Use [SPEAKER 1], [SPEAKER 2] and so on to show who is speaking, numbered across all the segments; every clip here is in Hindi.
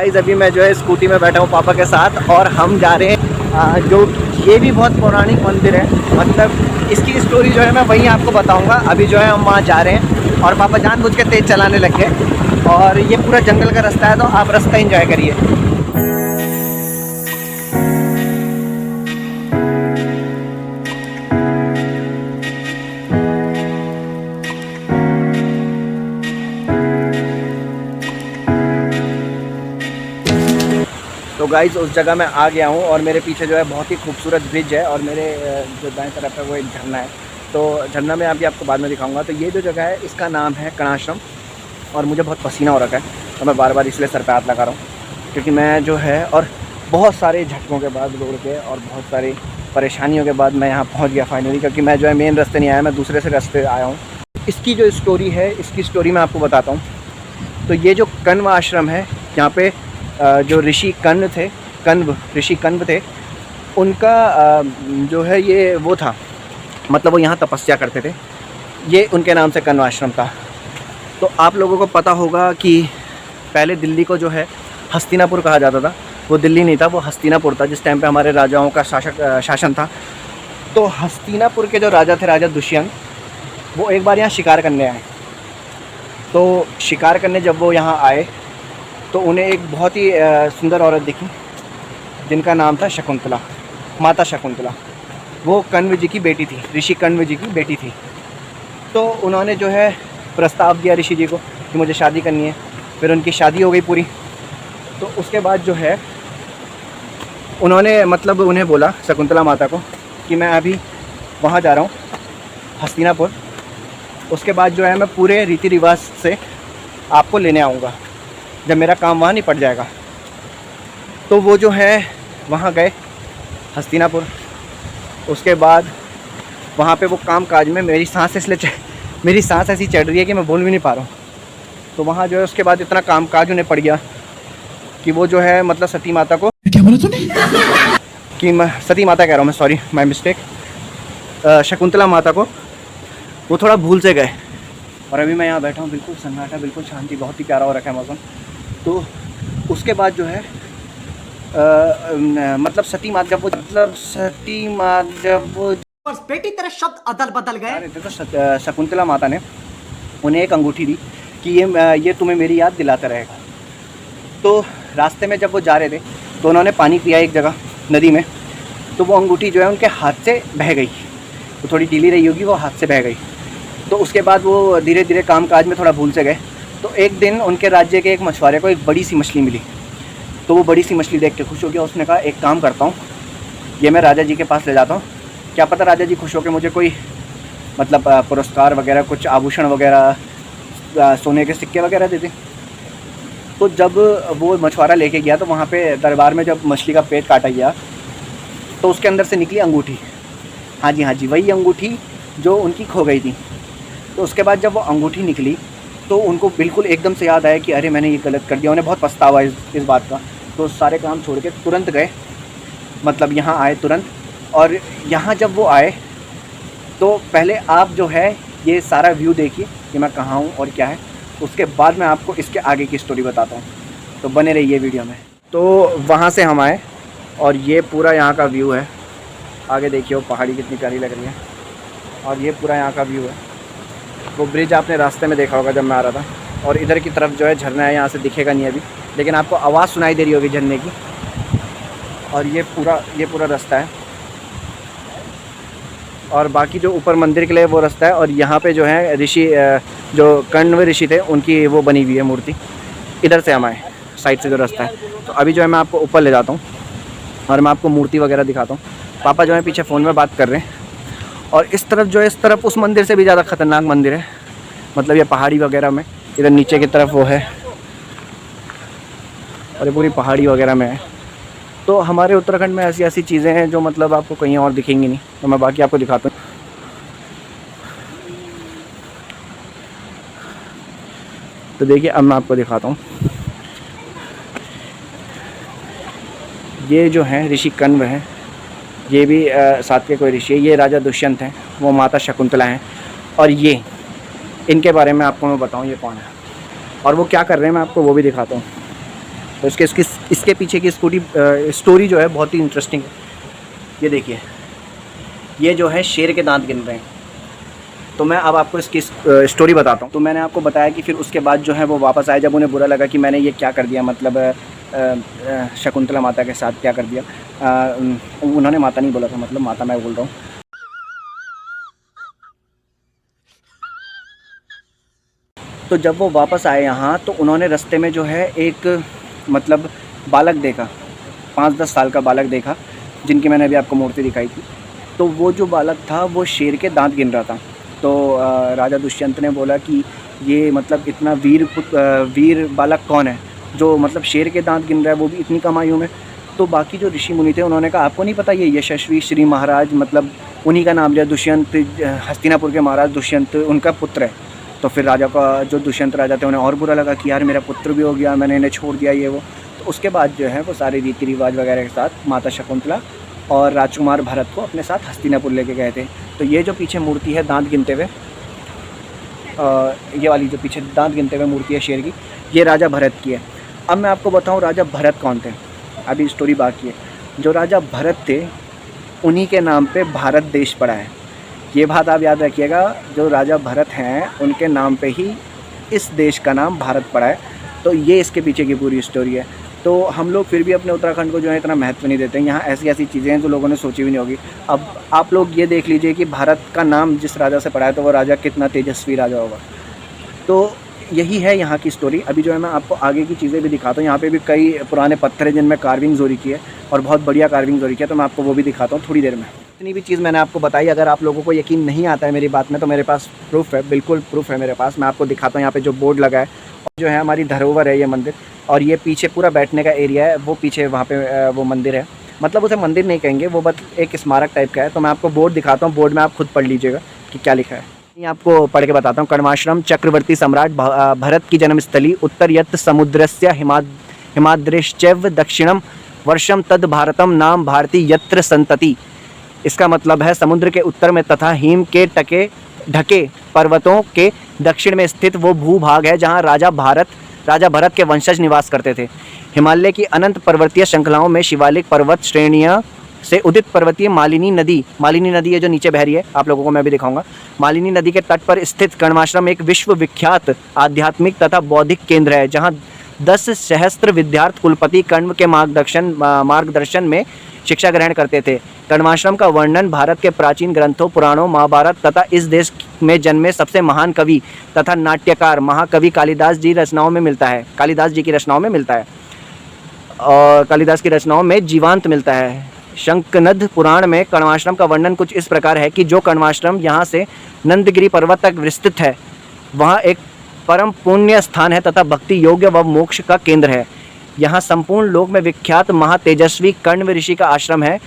[SPEAKER 1] गाइस अभी मैं जो है स्कूटी में बैठा हूँ पापा के साथ और हम जा रहे हैं जो ये भी बहुत पौराणिक मंदिर है। मतलब इसकी स्टोरी जो है मैं वहीं आपको बताऊंगा। अभी जो है हम वहाँ जा रहे हैं और पापा जानबूझ के तेज़ चलाने लग गए और ये पूरा जंगल का रास्ता है, तो आप रास्ता एंजॉय करिए। तो गाइस उस जगह मैं आ गया हूँ और मेरे पीछे जो है बहुत ही खूबसूरत ब्रिज है और मेरे जो दाएं तरफ है वो एक झरना है। तो झरना में अभी आपको बाद में दिखाऊंगा। तो ये जो जगह है इसका नाम है कणाश्रम और मुझे बहुत पसीना हो रखा है तो मैं बार बार इसलिए सर पे हाथ लगा रहा हूँ क्योंकि मैं जो है और बहुत सारे झटकों के बाद दौड़ के और बहुत सारी परेशानियों के बाद मैं यहाँ पहुँच गया फाइनली, क्योंकि मैं जो है मेन रास्ते नहीं आया, मैं दूसरे से रास्ते आया हूँ। इसकी जो स्टोरी है इसकी स्टोरी मैं आपको बताता हूँ। तो ये जो कण्व आश्रम है यहाँ पे जो ऋषि कण्व थे, ऋषि कण्व थे, उनका जो है ये वो था, मतलब वो यहाँ तपस्या करते थे। ये उनके नाम से कण्व आश्रम था। तो आप लोगों को पता होगा कि पहले दिल्ली को जो है हस्तिनापुर कहा जाता था। वो दिल्ली नहीं था, वो हस्तिनापुर था जिस टाइम पे हमारे राजाओं का शासन था। तो हस्तिनापुर के जो राजा थे, राजा दुष्यंत, वो एक बार यहाँ शिकार करने आए। तो शिकार करने जब वो यहाँ आए तो उन्हें एक बहुत ही सुंदर औरत दिखी जिनका नाम था शकुंतला, माता शकुंतला। वो कण्व जी की बेटी थी, ऋषि कण्व जी की बेटी थी। तो उन्होंने जो है प्रस्ताव दिया ऋषि जी को कि मुझे शादी करनी है। फिर उनकी शादी हो गई पूरी। तो उसके बाद जो है उन्होंने मतलब उन्हें बोला, शकुंतला माता को, कि मैं अभी वहाँ जा रहा हूँ हस्तिनापुर। उसके बाद जो है मैं पूरे रीति रिवाज से आपको लेने आऊँगा जब मेरा काम वहाँ निपट जाएगा। तो वो जो है वहाँ गए हस्तिनापुर। उसके बाद वहाँ पे वो काम काज में मेरी सांस ऐसी चढ़ रही है कि मैं बोल भी नहीं पा रहा हूँ। तो वहाँ जो है उसके बाद इतना काम काज उन्हें पड़ गया कि वो जो है मतलब सती माता को, क्या बोला तूने? कि मैं सती माता कह रहा हूँ मैं, सॉरी माय मिस्टेक, शकुंतला माता को वो थोड़ा भूल से गए। और अभी मैं यहाँ बैठा हूँ, बिल्कुल सन्नाटा, बिल्कुल शांति, बहुत ही प्यारा हो रखा है मौसम। तो उसके बाद जो है मतलब सती माता जब वो बेटी तेरे शब्द अदल बदल गए। तो शकुंतला माता ने उन्हें एक अंगूठी दी कि ये तुम्हें मेरी याद दिलाता रहेगा। तो रास्ते में जब वो जा रहे थे तो उन्होंने पानी पिया एक जगह नदी में। तो वो अंगूठी जो है उनके हाथ से बह गई। तो थोड़ी ढीली रही होगी, वो हाथ से बह गई। तो उसके बाद वो धीरे धीरे काम काज में थोड़ा भूल से गए। तो एक दिन उनके राज्य के एक मछुआरे को एक बड़ी सी मछली मिली। तो वो बड़ी सी मछली देख के खुश हो गया। उसने कहा एक काम करता हूँ, ये मैं राजा जी के पास ले जाता हूँ, क्या पता राजा जी खुश होकर मुझे कोई मतलब पुरस्कार वगैरह, कुछ आभूषण वगैरह, सोने के सिक्के वगैरह देते। तो जब वो मछुआरा लेके गया तो वहाँ पे दरबार में जब मछली का पेट काटा गया तो उसके अंदर से निकली अंगूठी। हाँ जी, वही अंगूठी जो उनकी खो गई थी। तो उसके बाद जब वो अंगूठी निकली तो उनको बिल्कुल एकदम से याद आया कि अरे मैंने ये गलत कर दिया। उन्हें बहुत पछतावा इस बात का। तो सारे काम छोड़ के तुरंत गए, मतलब यहाँ आए तुरंत। और यहाँ जब वो आए तो पहले आप जो है ये सारा व्यू देखिए कि मैं कहाँ हूँ और क्या है। उसके बाद मैं आपको इसके आगे की स्टोरी बताता हूँ, तो बने रहिए वीडियो में। तो वहाँ से हम आए और ये पूरा यहाँ का व्यू है। आगे देखिए वो पहाड़ी कितनी प्यारी लग रही है और ये पूरा यहाँ का व्यू है। वो ब्रिज आपने रास्ते में देखा होगा जब मैं आ रहा था। और इधर की तरफ जो है झरना है, यहाँ से दिखेगा नहीं अभी, लेकिन आपको आवाज़ सुनाई दे रही होगी झरने की। और ये पूरा रास्ता है और बाकी जो ऊपर मंदिर के लिए वो रास्ता है। और यहाँ पे जो है ऋषि, जो कण्व ऋषि थे, उनकी वो बनी हुई है मूर्ति। इधर से हम आए, साइड से जो रास्ता है। तो अभी जो है मैं आपको ऊपर ले जाता हूँ और मैं आपको मूर्ति वगैरह दिखाता हूँ। पापा जो है पीछे फ़ोन में बात कर रहे हैं। और इस तरफ जो है, इस तरफ उस मंदिर से भी ज़्यादा ख़तरनाक मंदिर है, मतलब ये पहाड़ी वगैरह में। इधर नीचे की तरफ वो है और ये पूरी पहाड़ी वगैरह में है। तो हमारे उत्तराखंड में ऐसी चीज़ें हैं जो मतलब आपको कहीं और दिखेंगी नहीं। तो मैं बाकी आपको दिखाता हूँ। तो देखिए अब मैं आपको दिखाता हूँ। ये जो है ऋषि कण्व हैं, ये भी साथ के कोई ऋषि है। ये राजा दुष्यंत हैं, वो माता शकुंतला हैं। और ये इनके बारे में आपको मैं बताऊँ ये कौन है और वो क्या कर रहे हैं, मैं आपको वो भी दिखाता हूँ। तो इसके पीछे की स्टोरी जो है बहुत ही इंटरेस्टिंग है। ये देखिए, ये जो है शेर के दांत गिन रहे हैं। तो मैं अब आपको इसकी स्टोरी बताता हूँ। तो मैंने आपको बताया कि फिर उसके बाद जो है वो वापस आए, जब उन्हें बुरा लगा कि मैंने ये क्या कर दिया, मतलब शकुंतला माता के साथ क्या कर दिया। उन्होंने माता नहीं बोला था, मतलब माता मैं बोल रहा हूँ। तो जब वो वापस आए यहाँ, तो उन्होंने रास्ते में जो है एक मतलब बालक देखा, 5-10 साल का बालक देखा, जिनकी मैंने अभी आपको मूर्ति दिखाई थी। तो वो जो बालक था वो शेर के दांत गिन रहा था। तो राजा दुष्यंत ने बोला कि ये मतलब इतना वीर बालक कौन है जो मतलब शेर के दांत गिन रहा है, वो भी इतनी कम आयु में। तो बाकी जो ऋषि मुनि थे उन्होंने कहा आपको नहीं पता ये यशस्वी श्री महाराज, मतलब उन्हीं का नाम लिया, दुष्यंत, हस्तिनापुर के महाराज दुष्यंत उनका पुत्र है। तो फिर राजा का, जो दुष्यंत राजा थे, उन्हें और बुरा लगा कि यार मेरा पुत्र भी हो गया, मैंने इन्हें छोड़ दिया ये वो। तो उसके बाद जो है वो सारे रीति रिवाज वगैरह के साथ माता शकुंतला और राजकुमार भरत को अपने साथ हस्तिनापुर लेके गए थे। तो ये जो पीछे मूर्ति है दांत गिनते हुए, ये वाली जो पीछे दांत गिनते हुए मूर्ति है शेर की, ये राजा भरत की है। अब मैं आपको बताऊं राजा भरत कौन थे, अभी स्टोरी बाकी है। जो राजा भरत थे उन्हीं के नाम पे भारत देश पड़ा है। ये बात आप याद रखिएगा, जो राजा भरत हैं उनके नाम पे ही इस देश का नाम भारत पड़ा है। तो ये इसके पीछे की पूरी स्टोरी है। तो हम लोग फिर भी अपने उत्तराखंड को जो है इतना महत्व नहीं देते हैं। यहाँ ऐसी ऐसी चीज़ें हैं जो लोगों ने सोची भी नहीं होगी। अब आप लोग ये देख लीजिए कि भारत का नाम जिस राजा से पड़ा है, तो वो राजा कितना तेजस्वी राजा होगा। तो यही है यहाँ की स्टोरी। अभी जो है मैं आपको आगे की चीज़ें भी दिखाता हूँ। यहाँ पे भी कई पुराने पत्थर हैं जिनमें कार्विंग्स हो रखी है, और बहुत बढ़िया कार्विंग्स हो रखी है। तो मैं आपको वो भी दिखाता हूँ थोड़ी देर में। इतनी भी चीज़ मैंने आपको बताई। अगर आप लोगों को यकीन नहीं आता है मेरी बात में, तो मेरे पास प्रूफ है, बिल्कुल प्रूफ है मेरे पास। मैं आपको दिखाता हूँ। यहाँ पे जो बोर्ड लगा है, और जो है हमारी धरोहर है ये मंदिर, और ये पीछे पूरा बैठने का एरिया है, वो पीछे वहाँ पे वो मंदिर है। मतलब उसे मंदिर नहीं कहेंगे, वो बस एक स्मारक टाइप का है। तो मैं आपको बोर्ड दिखाता हूँ, बोर्ड में आप खुद पढ़ लीजिएगा कि क्या लिखा है। ये आपको पढ़ के बताता हूँ। कर्माश्रम चक्रवर्ती सम्राट भरत की जन्मस्थली, उत्तर यत् समुद्रस्य हिमाद्रेश्चैव दक्षिणम वर्षम तद भारतम नाम भारती यत्र संतति। इसका मतलब है समुद्र के उत्तर में तथा हिम के ढके पर्वतों के दक्षिण में स्थित वो भूभाग है जहाँ राजा भरत के वंशज निवास करते थे। हिमालय की अनंत पर्वतीय श्रृंखलाओं में शिवालिक पर्वत श्रेणियाँ से उदित पर्वतीय मालिनी नदी है जो नीचे बह रही है, आप लोगों को मैं भी दिखाऊंगा। मालिनी नदी के तट पर स्थित कर्माश्रम एक विश्व विख्यात आध्यात्मिक तथा बौद्धिक केंद्र है, जहाँ 10 सहस्त्र विद्यार्थी कुलपति कण्व के मार्गदर्शन में शिक्षा ग्रहण करते थे। कर्माश्रम का वर्णन भारत के प्राचीन ग्रंथों, पुराणों, महाभारत तथा इस देश में जन्मे सबसे महान कवि तथा नाट्यकार महाकवि कालिदास जी की रचनाओं में मिलता है, और कालिदास की रचनाओं में जीवांत मिलता है। शंकनद पुराण में कर्माश्रम का वर्णन कुछ इस प्रकार है कि जो कर्माश्रम यहाँ से नंदगिरी पर्वत तक विस्तृत है, वहाँ एक परम पुण्य स्थान है तथा भक्ति योग्य व मोक्ष का केंद्र है। यहाँ संपूर्ण लोक में विख्यात महातेजस्वी कण्व ऋषि का आश्रम है,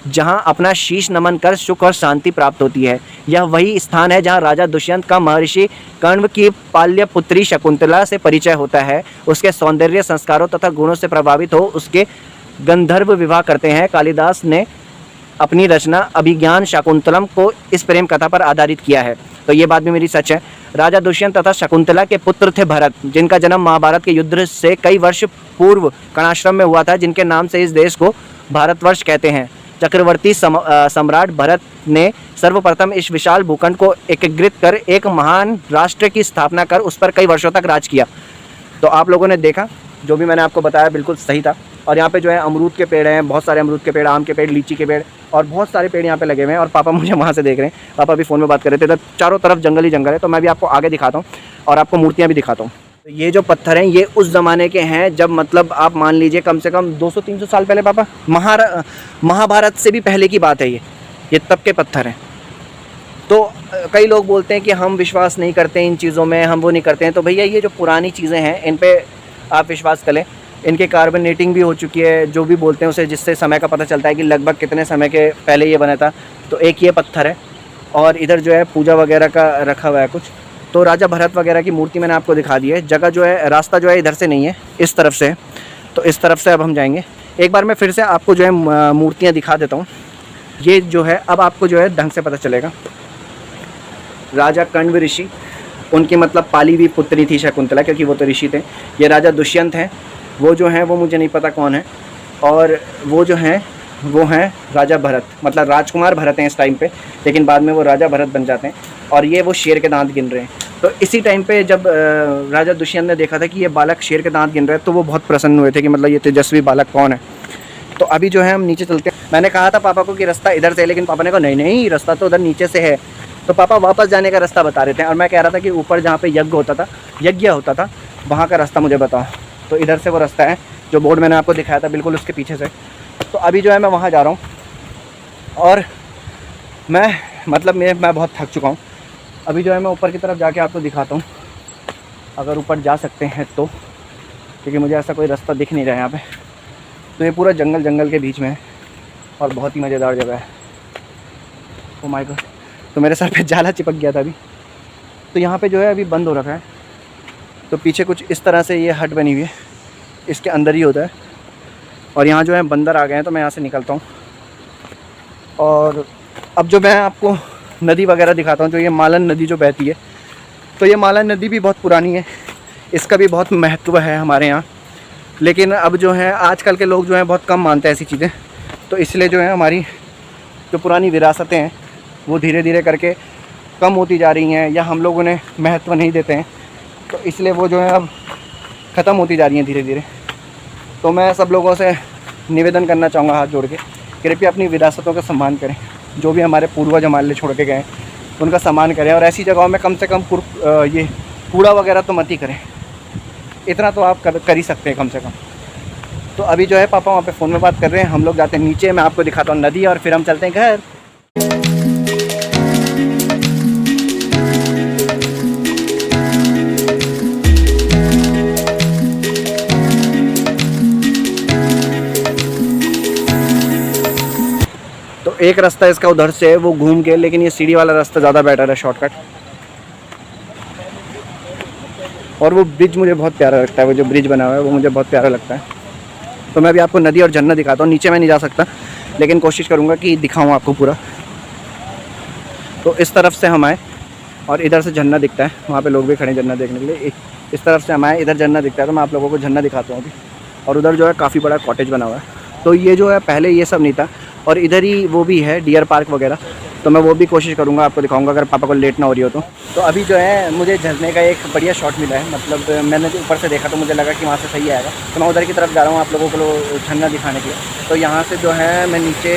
[SPEAKER 1] जहाँ अपना शीश नमन कर सुख और शांति प्राप्त होती है। यह वही स्थान है जहाँ राजा दुष्यंत का महर्षि कण्व की पाल्य पुत्री शकुंतला से परिचय होता है। उसके सौंदर्य, संस्कारों तथा गुणों से प्रभावित हो उसके गंधर्व विवाह करते हैं। कालिदास ने अपनी रचना अभिज्ञान शाकुंतलम को इस प्रेम कथा पर आधारित किया है। तो ये बात भी मेरी सच है। राजा दुष्यंत तथा शकुंतला के पुत्र थे भरत, जिनका जन्म महाभारत के युद्ध से कई वर्ष पूर्व कर्णाश्रम में हुआ था, जिनके नाम से इस देश को भारतवर्ष कहते हैं। चक्रवर्ती सम्राट भरत ने सर्वप्रथम इस विशाल भूखंड को एकीकृत कर एक महान राष्ट्र की स्थापना कर उस पर कई वर्षों तक राज किया। तो आप लोगों ने देखा, जो भी मैंने आपको बताया बिल्कुल सही था। और यहाँ पे जो है अमरूद के पेड़ हैं, बहुत सारे अमरूद के पेड़, आम के पेड़, लीची के पेड़, और बहुत सारे पेड़ यहाँ पे लगे हुए हैं। और पापा मुझे वहाँ से देख रहे हैं, पापा अभी फ़ोन में बात कर रहे थे। तो चारों तरफ जंगल ही जंगल है। तो मैं भी आपको आगे दिखाता हूँ और आपको मूर्तियाँ भी दिखाता हूँ। तो ये जो पत्थर हैं ये उस ज़माने के हैं जब मतलब आप मान लीजिए कम से कम 200-300 साल पहले, पापा महाभारत से भी पहले की बात है। ये तब के पत्थर हैं। तो कई लोग बोलते हैं कि हम विश्वास नहीं करते इन चीज़ों में, हम वो नहीं करते हैं। तो भैया ये जो पुरानी चीज़ें हैं इन पर आप विश्वास करें। इनके कार्बनेटिंग भी हो चुकी है, जो भी बोलते हैं उसे, जिससे समय का पता चलता है कि लगभग कितने समय के पहले ये बना था। तो एक ये पत्थर है, और इधर जो है पूजा वगैरह का रखा हुआ है कुछ। तो राजा भरत वगैरह की मूर्ति मैंने आपको दिखा दी है। जगह जो है, रास्ता जो है इधर से नहीं है, इस तरफ से है। तो इस तरफ से अब हम जाएंगे। एक बार मैं फिर से आपको जो है मूर्तियाँ दिखा देता हूँ। ये जो है अब आपको जो है ढंग से पता चलेगा। राजा कण्व ऋषि, उनकी मतलब पाली हुई पुत्री थी शकुंतला, क्योंकि वो तो ऋषि थे। ये राजा दुष्यंत हैं, वो जो हैं वो मुझे नहीं पता कौन है, और वो जो हैं वो हैं राजा भरत, मतलब राजकुमार भरत हैं इस टाइम पे, लेकिन बाद में वो राजा भरत बन जाते हैं। और ये वो शेर के दांत गिन रहे हैं। तो इसी टाइम पे जब राजा दुष्यंत ने देखा था कि ये बालक शेर के दांत गिन रहे हैं, तो वो बहुत प्रसन्न हुए थे कि मतलब ये तेजस्वी बालक कौन है। तो अभी जो है हम नीचे चलते हैं। मैंने कहा था पापा को कि रास्ता इधर से है, लेकिन पापा ने कहा नहीं नहीं, रास्ता तो उधर नीचे से है। तो पापा वापस जाने का रास्ता बता रहे थे, और मैं कह रहा था कि ऊपर जहाँ पे यज्ञ होता था वहाँ का रास्ता मुझे बताओ। तो इधर से वो रास्ता है जो बोर्ड मैंने आपको दिखाया था, बिल्कुल उसके पीछे से। तो अभी जो है मैं वहाँ जा रहा हूँ, और मैं बहुत थक चुका हूँ। अभी जो है मैं ऊपर की तरफ जाके आपको दिखाता हूँ, अगर ऊपर जा सकते हैं तो, क्योंकि मुझे ऐसा कोई रास्ता दिख नहीं रहा है यहाँ पे। तो ये पूरा जंगल के बीच में है, और बहुत ही मज़ेदार जगह है। ओ माय गॉड, तो मेरे सर पे जाला चिपक गया था अभी। तो यहाँ पे जो है अभी बंद हो रखा है। तो पीछे कुछ इस तरह से ये हट बनी हुई है, इसके अंदर ही होता है। और यहाँ जो है बंदर आ गए हैं, तो मैं यहाँ से निकलता हूँ। और अब जो मैं आपको नदी वगैरह दिखाता हूँ, जो ये मालन नदी जो बहती है, तो ये मालन नदी भी बहुत पुरानी है, इसका भी बहुत महत्व है हमारे यहाँ। लेकिन अब जो है आजकल के लोग जो हैं बहुत कम मानते हैं ऐसी चीज़ें, तो इसलिए जो है हमारी जो पुरानी विरासतें हैं वो धीरे धीरे करके कम होती जा रही हैं, या हम लोग उन्हें महत्व नहीं देते हैं, तो इसलिए वो जो है अब ख़त्म होती जा रही हैं धीरे धीरे। तो मैं सब लोगों से निवेदन करना चाहूँगा हाथ जोड़ के, कृपया अपनी विरासतों का सम्मान करें। जो भी हमारे पूर्वज हमारे लिए छोड़ के गए उनका सम्मान करें, और ऐसी जगहों में कम से कम ये कूड़ा वगैरह तो मत ही करें। इतना तो आप कर ही सकते हैं कम से कम। तो अभी जो है पापा वहाँ पे फ़ोन में बात कर रहे हैं, हम लोग जाते हैं नीचे, मैं आपको दिखाता हूँ नदी, और फिर हम चलते हैं घर। तो एक रास्ता इसका उधर से है, वो घूम के, लेकिन ये सीढ़ी वाला रास्ता ज़्यादा बेटर है, शॉर्टकट। और वो ब्रिज मुझे बहुत प्यारा लगता है, वो जो ब्रिज बना हुआ है वो मुझे बहुत प्यारा लगता है। तो मैं अभी आपको नदी और झरना दिखाता हूँ। नीचे मैं नहीं जा सकता, लेकिन कोशिश करूँगा कि दिखाऊँ आपको पूरा। तो इस तरफ से हम आए, और इधर से झरना दिखता है, वहाँ पे लोग भी खड़े हैं झरना देखने के लिए। इस तरफ से हम आए, इधर झरना दिखता है, तो मैं आप लोगों को झरना दिखाता हूँ अभी। और उधर जो है काफ़ी बड़ा कॉटेज बना हुआ है। तो ये जो है पहले ये सब नहीं था, और इधर ही वो भी है डियर पार्क वगैरह, तो मैं वो भी कोशिश करूँगा आपको दिखाऊंगा अगर पापा को लेट ना हो रही हो तो। तो अभी जो है मुझे झरने का एक बढ़िया शॉट मिला है, मतलब मैंने जो ऊपर से देखा तो मुझे लगा कि वहाँ से सही आएगा, तो मैं उधर की तरफ जा रहा हूँ आप लोगों को झरना दिखाने के लिए। तो यहाँ से जो है मैं नीचे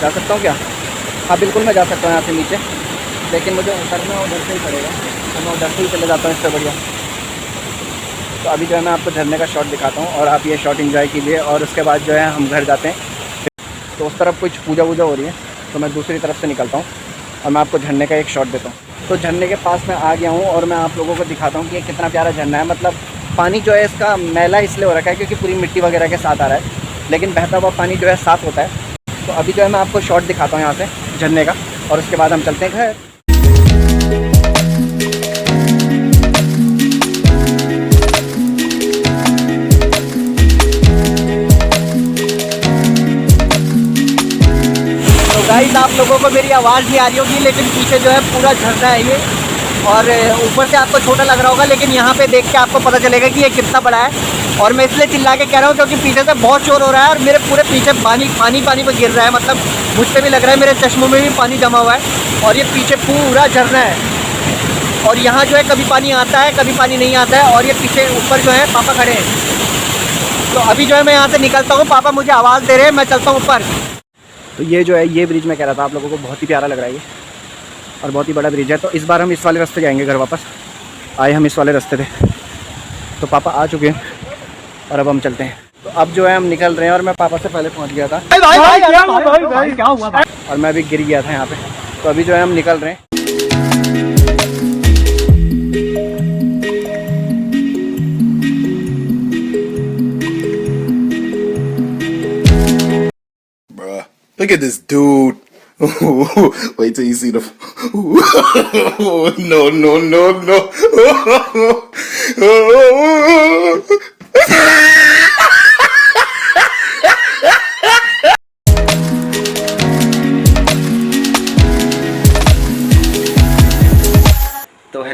[SPEAKER 1] जा सकता हूँ क्या? हाँ बिल्कुल मैं जा सकता हूँ यहाँ से नीचे, लेकिन मुझे उतरना उधर से ही पड़ेगा, तो मैं उधर से ही चले जाता हूँ, इससे बढ़िया। तो अभी जो है मैं आपको झरने का शॉट दिखाता हूँ, और आप ये शॉट एंजॉय कीजिए, और उसके बाद जो है हम घर जाते हैं। तो उस तरफ कुछ पूजा वूजा हो रही है, तो मैं दूसरी तरफ से निकलता हूँ, और मैं आपको झरने का एक शॉट देता हूँ। तो झरने के पास मैं आ गया हूँ, और मैं आप लोगों को दिखाता हूँ कि ये कितना प्यारा झरना है। मतलब पानी जो है इसका मैला इसलिए हो रखा है क्योंकि पूरी मिट्टी वगैरह के साथ आ रहा है, लेकिन बहता हुआ पानी जो है साफ़ होता है। तो अभी जो है मैं आपको शॉट दिखाता हूँ यहाँ से झरने का, और उसके बाद हम चलते हैं घर। गाइस आप लोगों को मेरी आवाज़ नहीं आ रही होगी, लेकिन पीछे जो है पूरा झरना है ये, और ऊपर से आपको छोटा लग रहा होगा, लेकिन यहाँ पे देख के आपको पता चलेगा कि ये कितना बड़ा है। और मैं इसलिए चिल्ला के कह रहा हूँ क्योंकि पीछे से बहुत शोर हो रहा है, और मेरे पूरे पीछे पानी पे गिर रहा है। मतलब मुझसे भी लग रहा है मेरे चश्मों में भी पानी जमा हुआ है, और ये पीछे पूरा झरना है। और यहाँ जो है कभी पानी आता है कभी पानी नहीं आता है, और ये पीछे ऊपर जो है पापा खड़े हैं। तो अभी जो है मैं यहाँ से निकलता हूँ, पापा मुझे आवाज़ दे रहे हैं, मैं चलता हूँ ऊपर। तो ये जो है ये ब्रिज मैं कह रहा था आप लोगों को, बहुत ही प्यारा लग रहा है ये, और बहुत ही बड़ा ब्रिज है। तो इस बार हम इस वाले रास्ते जाएंगे घर वापस, आए हम इस वाले रास्ते थे। तो पापा आ चुके हैं, और अब हम चलते हैं। तो अब जो है हम निकल रहे हैं, और मैं पापा से पहले पहुंच गया था। भाई, क्या हुआ? और मैं अभी गिर गया था यहाँ पे। तो अभी जो है हम निकल रहे हैं।
[SPEAKER 2] Look at this dude. Wait till you see the. No, no, no, no.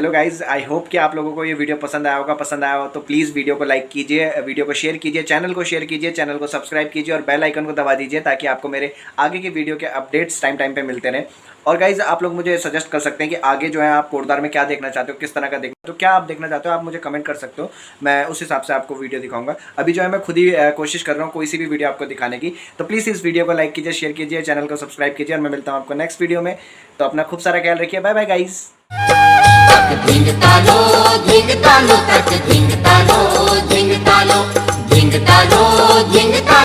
[SPEAKER 1] चलो गाइज, आई होप कि आप लोगों को ये वीडियो पसंद आया होगा। पसंद आया हो तो प्लीज़ वीडियो को लाइक कीजिए, वीडियो को शेयर कीजिए, चैनल को शेयर कीजिए, चैनल को सब्सक्राइब कीजिए और बेल आइकन को दबा दीजिए ताकि आपको मेरे आगे की वीडियो के अपडेट्स टाइम पे मिलते रहें। और गाइज आप लोग मुझे सजेस्ट कर सकते हैं कि आगे जो है आप कोटद्वार में क्या देखना चाहते हो, किस तरह का देखना, तो क्या आप देखना चाहते हो आप मुझे कमेंट कर सकते हो, मैं उस हिसाब से आपको वीडियो दिखाऊंगा। अभी जो है मैं खुद ही कोशिश कर रहा हूँ कोई सी भी वीडियो आपको दिखाने की। तो प्लीज़ इस वीडियो को लाइक कीजिए, शेयर कीजिए, चैनल को सब्सक्राइब कीजिए और मैं मिलता हूँ आपको नेक्स्ट वीडियो में। तो अपना खूब सारा ख्याल रखिए। Bye bye guys.
[SPEAKER 3] धिंग तालो तक धिंग तालो धिंग तालो धिंग तालो धिंग तालो धिंग तालो।